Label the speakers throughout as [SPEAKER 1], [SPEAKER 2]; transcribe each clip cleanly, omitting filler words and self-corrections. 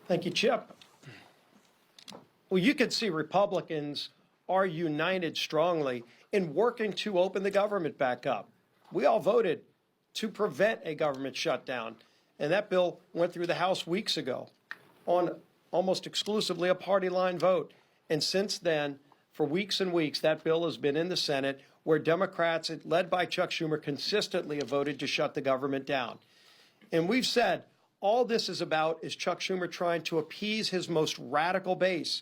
[SPEAKER 1] Thank you, Chip. Well, you can see Republicans are united strongly in working to open the government back up. We all voted to prevent a government shutdown, and that bill went through the House weeks ago on almost exclusively a party line vote. And since then, for weeks and weeks, that bill has been in the Senate, where Democrats, led by Chuck Schumer, consistently have voted to shut the government down. And we've said all this is about is Chuck Schumer trying to appease his most radical base,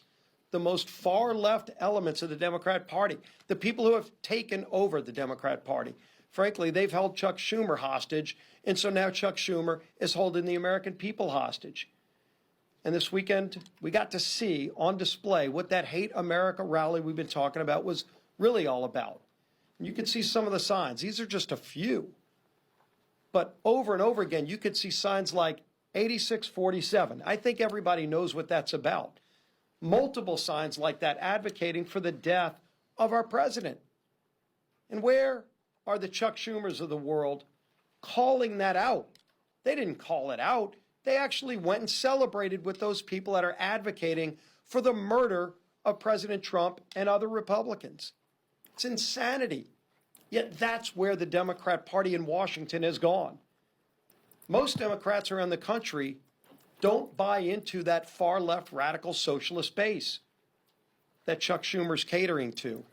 [SPEAKER 1] the most far-left elements of the Democrat Party, the people who have taken over the Democrat Party. Frankly, they've held Chuck Schumer hostage, and so now Chuck Schumer is holding the American people hostage. And this weekend, we got to see on display what that Hate America rally we've been talking about was really all about. And you can see some of the signs. These are just a few. But over and over again, you could see signs like 8647. I think everybody knows what that's about. Multiple signs like that advocating for the death of our president. And where are the Chuck Schumers of the world calling that out? They didn't call it out. They actually went and celebrated with those people that are advocating for the murder of President Trump and other Republicans. It's insanity. Yet that's where the Democrat Party in Washington has gone. Most Democrats around the country don't buy into that far-left radical socialist base that Chuck Schumer's catering to.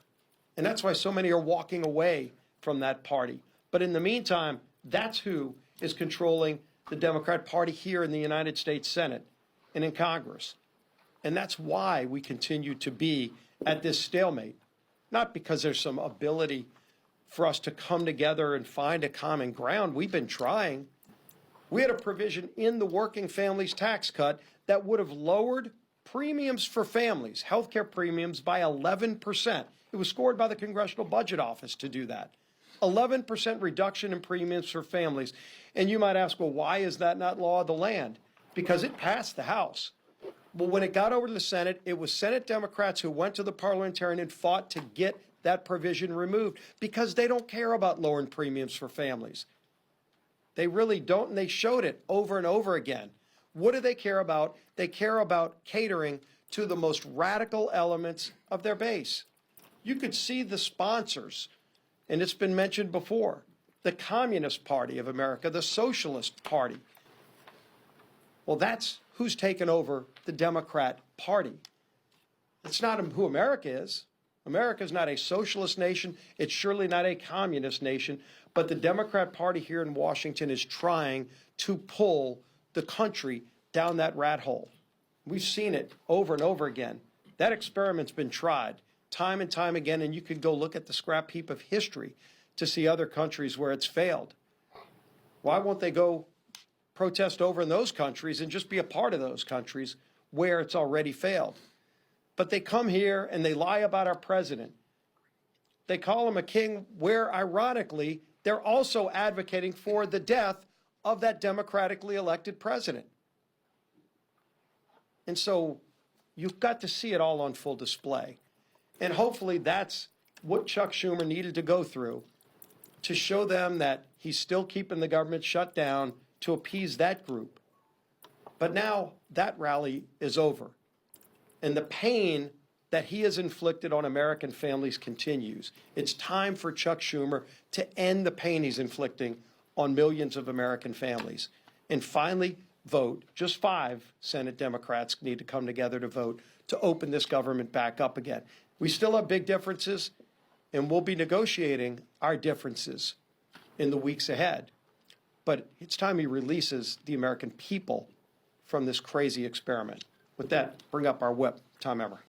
[SPEAKER 1] And that's why so many are walking away from that party. But in the meantime, that's who is controlling the Democrat Party here in the United States Senate and in Congress. And that's why we continue to be at this stalemate. Not because there's some ability for us to come together and find a common ground. We've been trying. We had a provision in the working families tax cut that would have lowered premiums for families, healthcare premiums, by 11%. It was scored by the Congressional Budget Office to do that. 11% reduction in premiums for families. And you might ask, well, why is that not law of the land? Because it passed the House. Well, when it got over to the Senate, it was Senate Democrats who went to the parliamentarian and fought to get that provision removed because they don't care about lowering premiums for families. They really don't, and they showed it over and over again. What do they care about? They care about catering to the most radical elements of their base. You could see the sponsors, and it's been mentioned before, the Communist Party of America, the Socialist Party. Well, that's who's taken over the Democrat Party. It's not who America is. America is not a socialist nation. It's surely not a communist nation. But the Democrat Party here in Washington is trying to pull the country down that rat hole. We've seen it over and over again. That experiment's been tried time and time again, and you could go look at the scrap heap of history to see other countries where it's failed. Why won't they go protest over in those countries and just be a part of those countries where it's already failed? But they come here and they lie about our president. They call him a king where, ironically, they're also advocating for the death of that democratically elected president. And so you've got to see it all on full display. And hopefully that's what Chuck Schumer needed to go through to show them that he's still keeping the government shut down to appease that group. But now that rally is over. And the pain that he has inflicted on American families continues. It's time for Chuck Schumer to end the pain he's inflicting on millions of American families and finally vote. Just 5 Senate Democrats need to come together to vote to open this government back up again. We still have big differences, and we'll be negotiating our differences in the weeks ahead. But it's time he releases the American people from this crazy experiment. With that, bring up our whip. Tom Emmer.